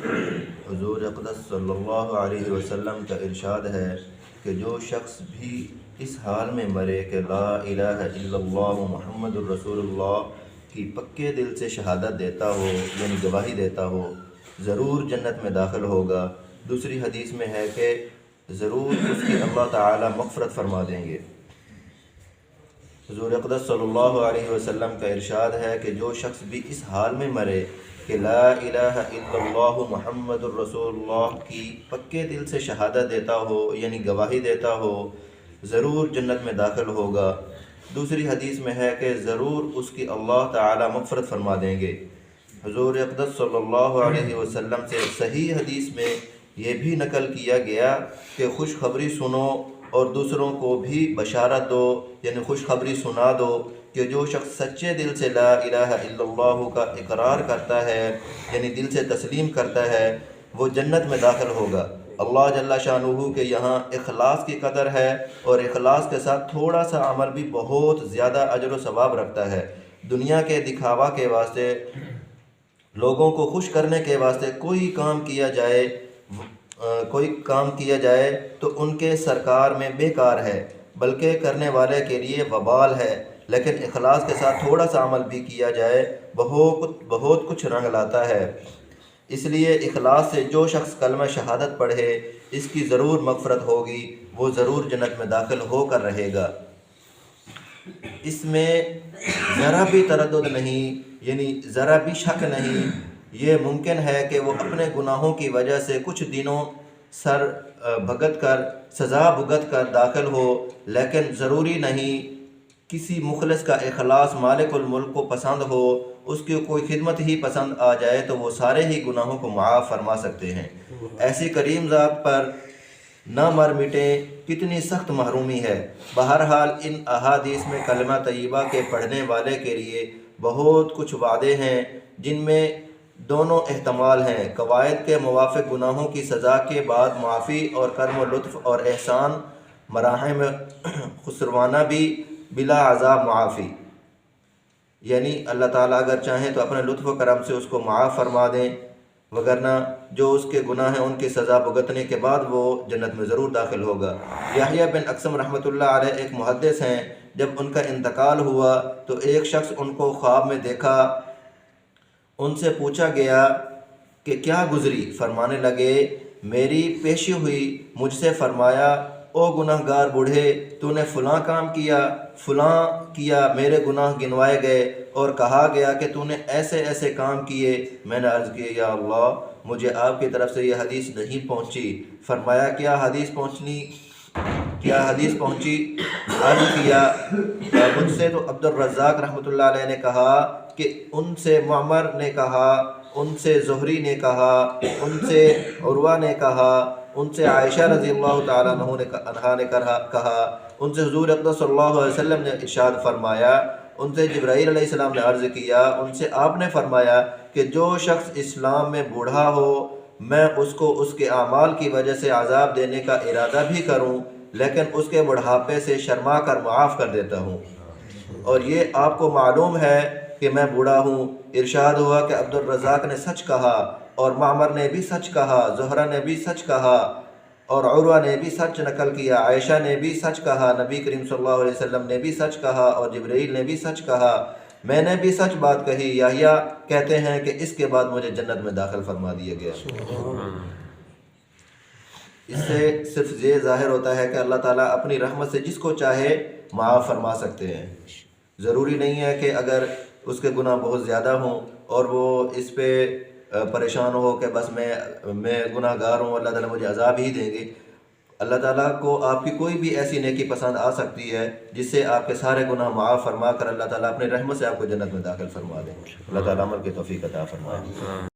حضور اقدس صلی اللہ علیہ وسلم کا ارشاد ہے کہ جو شخص بھی اس حال میں مرے کہ لا الہ الا اللہ محمد الرسول اللہ کی پکے دل سے شہادت دیتا ہو، یعنی گواہی دیتا ہو، ضرور جنت میں داخل ہوگا۔ دوسری حدیث میں ہے کہ ضرور اس کی اللہ تعالی مغفرت فرما دیں گے۔ حضور اقدس صلی اللہ علیہ وسلم کا ارشاد ہے کہ جو شخص بھی اس حال میں مرے کہ لا الہ الا اللہ محمد الرسول اللہ کی پکے دل سے شہادت دیتا ہو، یعنی گواہی دیتا ہو، ضرور جنت میں داخل ہوگا۔ دوسری حدیث میں ہے کہ ضرور اس کی اللہ تعالی مغفرت فرما دیں گے۔ حضور اقدس صلی اللہ علیہ وسلم سے صحیح حدیث میں یہ بھی نقل کیا گیا کہ خوشخبری سنو اور دوسروں کو بھی بشارت دو، یعنی خوشخبری سنا دو کہ جو شخص سچے دل سے لا الہ الا اللہ کا اقرار کرتا ہے، یعنی دل سے تسلیم کرتا ہے، وہ جنت میں داخل ہوگا۔ اللہ جل شانہ کے یہاں اخلاص کی قدر ہے، اور اخلاص کے ساتھ تھوڑا سا عمل بھی بہت زیادہ اجر و ثواب رکھتا ہے۔ دنیا کے دکھاوا کے واسطے، لوگوں کو خوش کرنے کے واسطے کوئی کام کیا جائے تو ان کے سرکار میں بیکار ہے، بلکہ کرنے والے کے لیے وبال ہے۔ لیکن اخلاص کے ساتھ تھوڑا سا عمل بھی کیا جائے بہت کچھ رنگ لاتا ہے۔ اس لیے اخلاص سے جو شخص کلمہ شہادت پڑھے اس کی ضرور مغفرت ہوگی، وہ ضرور جنت میں داخل ہو کر رہے گا۔ اس میں ذرا بھی تردد نہیں، یعنی ذرا بھی شک نہیں۔ یہ ممکن ہے کہ وہ اپنے گناہوں کی وجہ سے کچھ دنوں سزا بھگت کر داخل ہو، لیکن ضروری نہیں کسی مخلص کا اخلاص مالک الملک کو پسند ہو، اس کی کوئی خدمت ہی پسند آ جائے تو وہ سارے ہی گناہوں کو معاف فرما سکتے ہیں۔ ایسی کریم ذات پر نہ مر مٹے کتنی سخت محرومی ہے۔ بہرحال ان احادیث میں کلمہ طیبہ کے پڑھنے والے کے لیے بہت کچھ وعدے ہیں، جن میں دونوں احتمال ہیں۔ قواعد کے موافق گناہوں کی سزا کے بعد معافی اور کرم و لطف اور احسان، مراحم خسروانہ بھی بلا عذاب معافی، یعنی اللہ تعالیٰ اگر چاہیں تو اپنے لطف و کرم سے اس کو معاف فرما دیں، وگرنہ جو اس کے گناہ ہیں ان کی سزا بھگتنے کے بعد وہ جنت میں ضرور داخل ہوگا۔ یحییٰ بن اقسم رحمۃ اللہ علیہ ایک محدث ہیں، جب ان کا انتقال ہوا تو ایک شخص ان کو خواب میں دیکھا۔ ان سے پوچھا گیا کہ کیا گزری؟ فرمانے لگے میری پیشی ہوئی، مجھ سے فرمایا او گناہ گار بوڑھے، تو نے فلاں کام کیا، فلاں کیا، میرے گناہ گنوائے گئے اور کہا گیا کہ تو نے ایسے ایسے کام کیے۔ میں نے عرض کیا یا اللہ، مجھے آپ کی طرف سے یہ حدیث نہیں پہنچی۔ فرمایا کیا حدیث پہنچی؟ عرض کیا مجھ سے تو عبد الرزاق رحمۃ اللہ علیہ نے کہا کہ ان سے معمر نے کہا، ان سے زہری نے کہا، ان سے عروہ نے کہا، ان سے عائشہ رضی اللہ تعالیٰ عنہا نے کہا، ان سے حضور اقدس صلی اللہ علیہ وسلم نے ارشاد فرمایا، ان سے جبرائیل علیہ السلام نے عرض کیا، ان سے آپ نے فرمایا کہ جو شخص اسلام میں بوڑھا ہو میں اس کو اس کے اعمال کی وجہ سے عذاب دینے کا ارادہ بھی کروں، لیکن اس کے بڑھاپے سے شرما کر معاف کر دیتا ہوں۔ اور یہ آپ کو معلوم ہے کہ میں بوڑھا ہوں۔ ارشاد ہوا کہ عبد الرزاق نے سچ کہا، اور معمر نے بھی سچ کہا، زہرہ نے بھی سچ کہا، اور عروہ نے بھی سچ نقل کیا، عائشہ نے بھی سچ کہا، نبی کریم صلی اللہ علیہ وسلم نے بھی سچ کہا، اور جبرائیل نے بھی سچ کہا، میں نے بھی سچ بات کہی۔ یحییٰ کہتے ہیں کہ اس کے بعد مجھے جنت میں داخل فرما دیا گیا۔ اس سے صرف یہ ظاہر ہوتا ہے کہ اللہ تعالیٰ اپنی رحمت سے جس کو چاہے معاف فرما سکتے ہیں۔ ضروری نہیں ہے کہ اگر اس کے گناہ بہت زیادہ ہوں اور وہ اس پہ پریشان ہو کہ بس میں گناہ گار ہوں، اللہ تعالیٰ مجھے عذاب ہی دیں گے۔ اللہ تعالیٰ کو آپ کی کوئی بھی ایسی نیکی پسند آ سکتی ہے جس سے آپ کے سارے گناہ معاف فرما کر اللہ تعالیٰ اپنی رحمت سے آپ کو جنت میں داخل فرما دیں۔ اللہ تعالیٰ عمل کی توفیق عطا فرمائے۔